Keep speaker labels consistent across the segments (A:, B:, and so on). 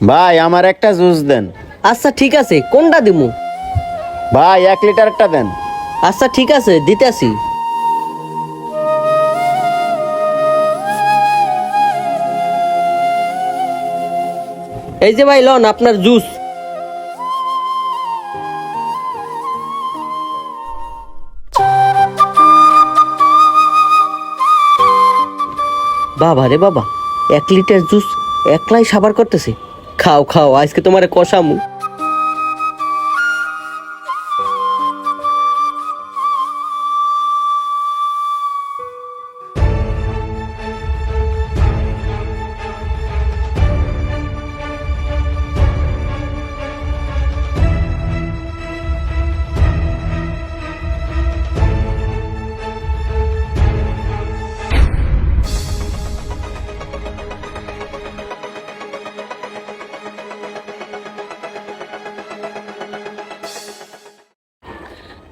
A: ভাই আমার একটা জুস দেন।
B: আচ্ছা ঠিক আছে, কোনটা দিমু?
A: ভাই 1 লিটারটা দেন।
B: আচ্ছা ঠিক আছে, দিতেছি। এই যে ভাই লন আপনার জুস। বাবা রে বাবা, 1 লিটার জুস একলাই সাবার করতেছে। খাও খাও, আজকে তোমারে কষামু।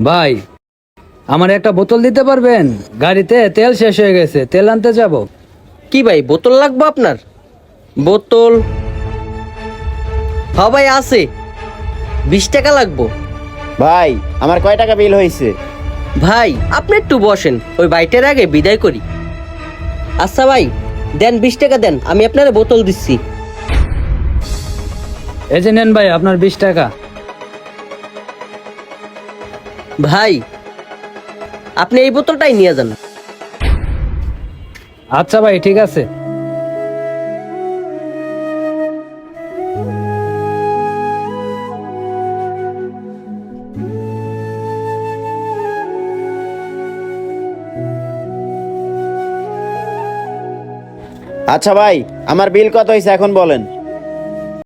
C: ভাই, আমার একটা বোতল দিতে পারবেন? গাড়িতে তেল শেষ হয়ে গেছে, তেল আনতে যাব।
B: কি ভাই, বোতল লাগবে আপনার? বোতল হ্যাঁ ভাই আছে, 20 টাকা লাগবো।
A: ভাই আমার কয় টাকা বিল হয়েছে?
B: ভাই আপনি একটু বসেন, ওই বাইটের আগে বিদায় করি। আচ্ছা ভাই দেন, 20 টাকা দেন, আমি আপনার বোতল দিচ্ছি।
C: এই যে নেন ভাই আপনার 20 টাকা।
B: ভাই আপনি এই বোতলটাই নিয়ে যান।
C: আচ্ছা ভাই ঠিক আছে।
A: আচ্ছা ভাই, আমার বিল কত হয়েছে এখন বলেন।